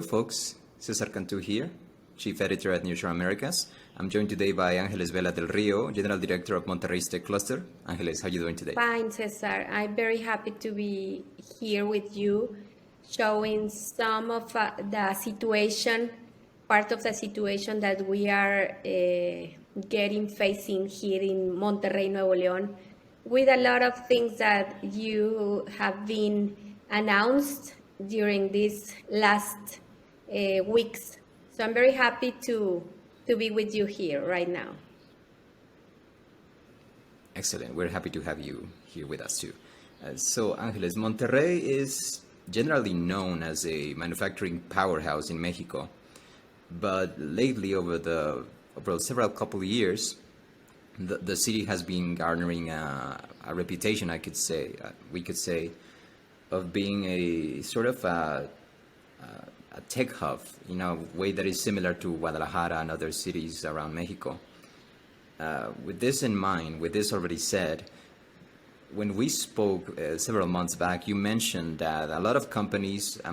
folks. César Cantú here, Chief Editor at Nearshore Americas. I'm joined today by Ángeles Vela del Rio, General Director of Monterrey's Tech Cluster. Ángeles, how are you doing today? Fine, César. I'm very happy to be here with you, showing some of the situation, part of the situation that we are facing here in Monterrey, Nuevo León, with a lot of things that you have been announced during these last weeks. So I'm very happy to be with you here right now. Excellent. We're happy to have you here with us too. So, Ángeles, Monterrey is generally known as a manufacturing powerhouse in Mexico, but lately, over several couple of years, the city has been garnering a reputation, we could say, of being a sort of a tech hub in a way that is similar to Guadalajara and other cities around Mexico. With this in mind, with this already said, when we spoke several months back, you mentioned that a lot of companies, I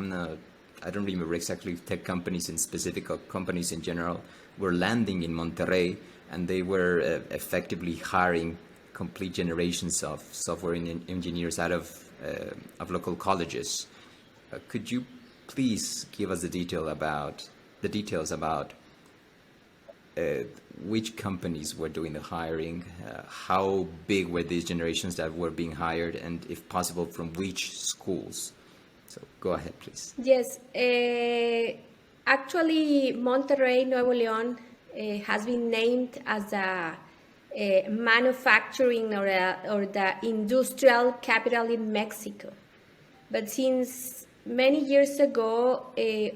don't remember exactly tech companies and specific companies in general, were landing in Monterrey, and they were effectively hiring complete generations of software engineers out of local colleges. Could you please give us the details about which companies were doing the hiring, how big were these generations that were being hired, and if possible, from which schools? So go ahead, please. Yes, actually, Monterrey, Nuevo León has been named as a manufacturing or the industrial capital in Mexico. But since many years ago,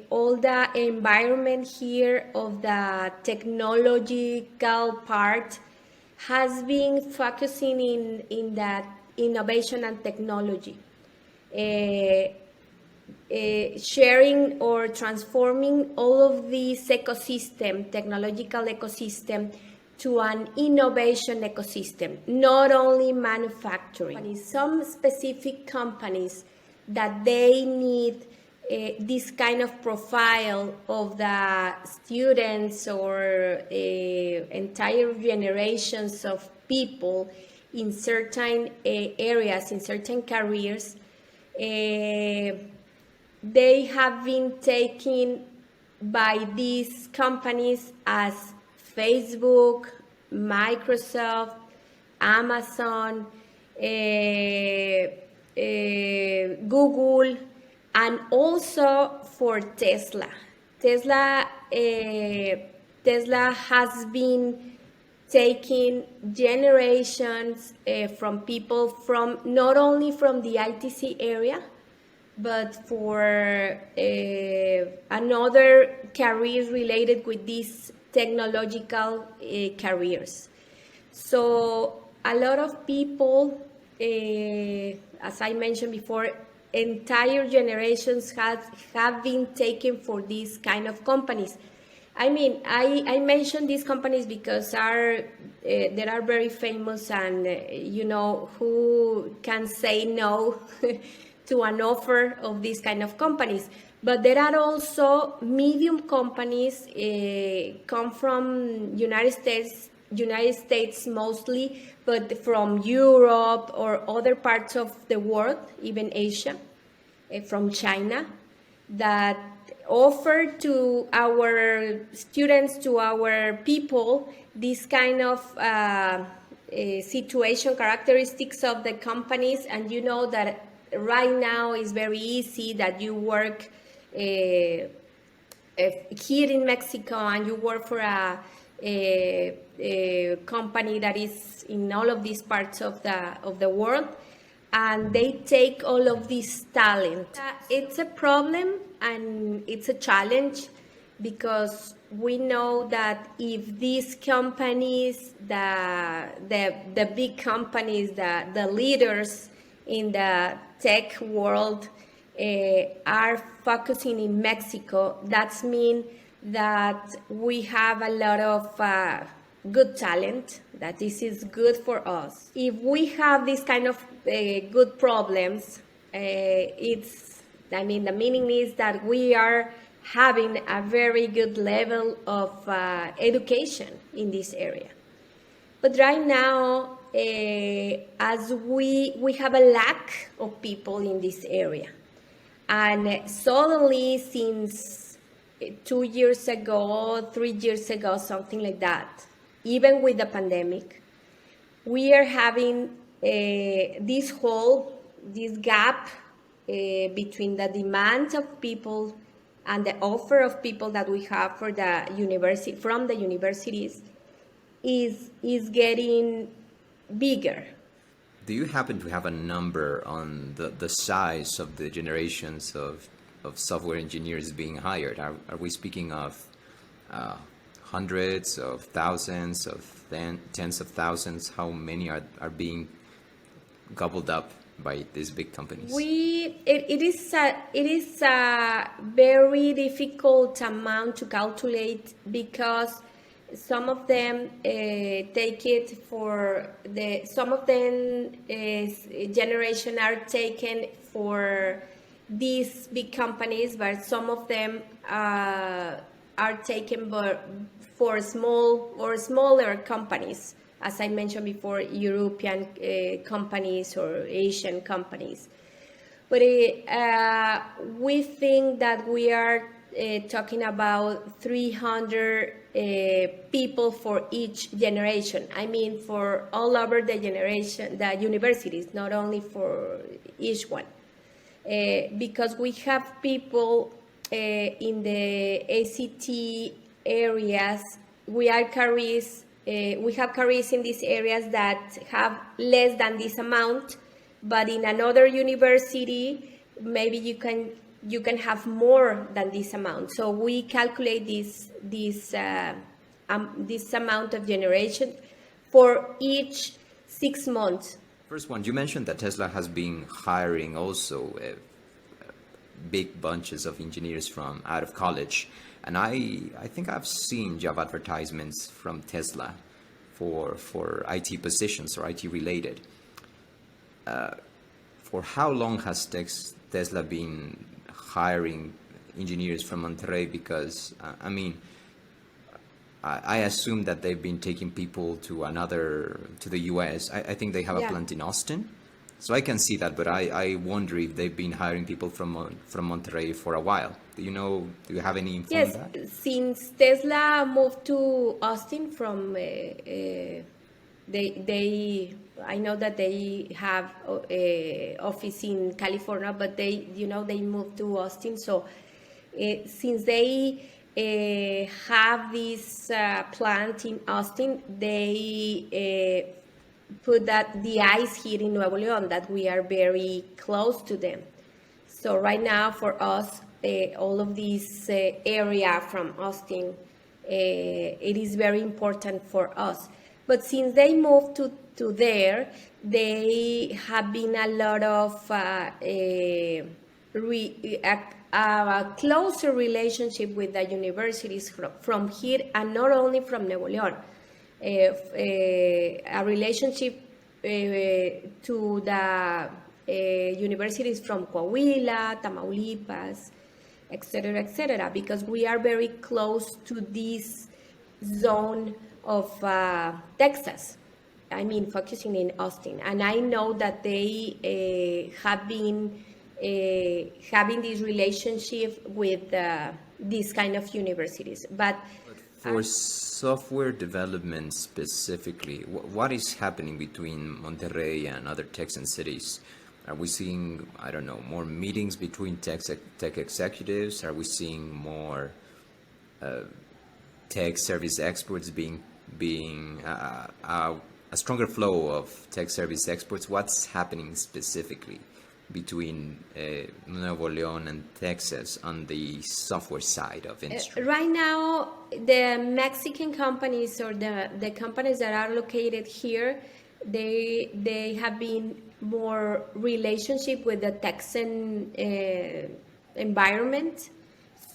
all the environment here of the technological part has been focusing in that innovation and technology, sharing or transforming all of this technological ecosystem, to an innovation ecosystem, not only manufacturing. Some specific companies that they need this kind of profile of the students or entire generations of people in certain areas, in certain careers, they have been taken by these companies as Facebook, Microsoft, Amazon, Google, and also for Tesla. Tesla has been taking generations from people from not only from the ITC area, but for another careers related with these technological careers. So a lot of people, as I mentioned before, entire generations have been taken for these kind of companies. I mean, I mentioned these companies because they are very famous, and who can say no to an offer of these kind of companies. But there are also medium companies, come from United States mostly, but from Europe or other parts of the world, even Asia, from China, that offer to our students, to our people, this kind of situation, characteristics of the companies. And you know that right now is very easy that you work here in Mexico and you work for a company that is in all of these parts of the world, and they take all of this talent. It's a problem and it's a challenge, because we know that if these companies, the big companies, the leaders in the tech world are focusing in Mexico, that means that we have a lot of good talent, that this is good for us. If we have this kind of good problems, the meaning is that we are having a very good level of education in this area. But right now, as we have a lack of people in this area, and suddenly since 2 years ago, 3 years ago, something like that, even with the pandemic, we are having this gap between the demand of people and the offer of people that we have for the university from the universities is getting bigger. Do you happen to have a number on the size of the generations of software engineers being hired? Are we speaking of hundreds of thousands of tens of thousands? How many are being gobbled up by these big companies? It is a very difficult amount to calculate because some of them take it for some of them generation are taken for these big companies, but some of them are taken for small or smaller companies, as I mentioned before, European companies or Asian companies. But we think that we are talking about 300 people for each generation. I mean, for all over the generation, the universities, not only for each one. Because we have people in the ACT areas, we have careers in these areas that have less than this amount, but in another university, maybe you can have more than this amount. So we calculate this amount of generation for each 6 months. First one, you mentioned that Tesla has been hiring also big bunches of engineers from out of college. And I think I've seen job advertisements from Tesla for IT positions or IT related. For how long has Tesla been hiring engineers from Monterrey? Because, I mean, I assume that they've been taking people to the US. I think they have a plant in Austin. So I can see that, but I wonder if they've been hiring people from Monterrey for a while. Do you have any info on that? Yes, since Tesla moved to Austin from I know that they have office in California, but they moved to Austin. So since they have this plant in Austin, they put the eyes here in Nuevo León, that we are very close to them. So right now for us, all of this area from Austin, it is very important for us. But since they moved to there, they have been a lot of a closer relationship with the universities from here, and not only from Nuevo León. A relationship to the universities from Coahuila, Tamaulipas, etc., because we are very close to this zone of Texas. I mean, focusing in Austin. And I know that they have been having this relationship with these kind of universities. But for software development specifically, what is happening between Monterrey and other Texan cities? Are we seeing, I don't know, more meetings between tech executives? Are we seeing more tech service experts being a stronger flow of tech service experts? What's happening specifically between Nuevo León and Texas on the software side of industry? Right now, the Mexican companies or the companies that are located here, they have been more relationship with the Texan environment.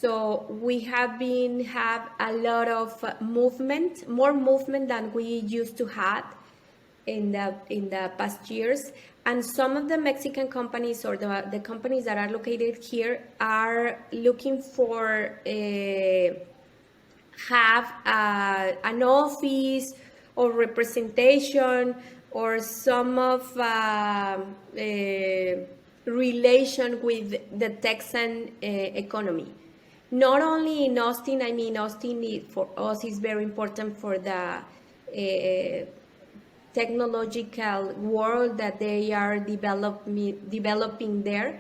So we have a lot of movement, more movement than we used to have in the past years, and some of the Mexican companies or the companies that are located here are looking for have an office or representation or some of relation with the Texan economy. Not only in Austin, I mean, Austin for us is very important for the technological world that they are developing there.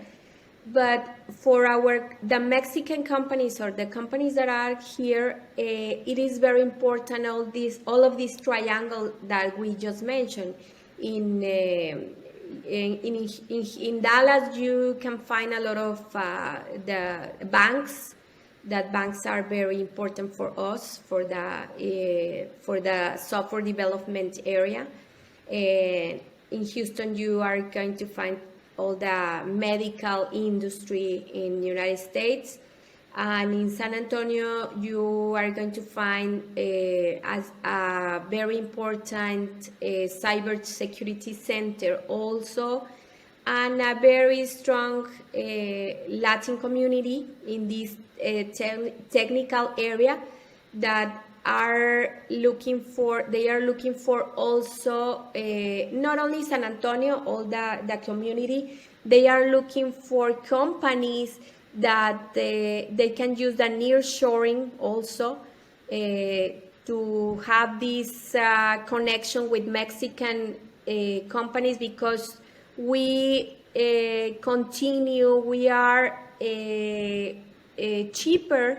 But for the Mexican companies or the companies that are here, it is very important all of this triangle that we just mentioned. In Dallas, you can find a lot of the banks. That banks are very important for us for the software development area. In Houston, you are going to find all the medical industry in the United States. And in San Antonio, you are going to find as a very important cybersecurity center also, and a very strong Latin community in this technical area that they are looking for also, not only San Antonio, all the community, they are looking for companies that they can use the nearshoring also to have this connection with Mexican companies, because we are cheaper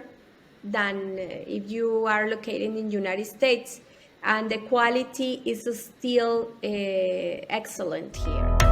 than if you are located in the United States, and the quality is still excellent here.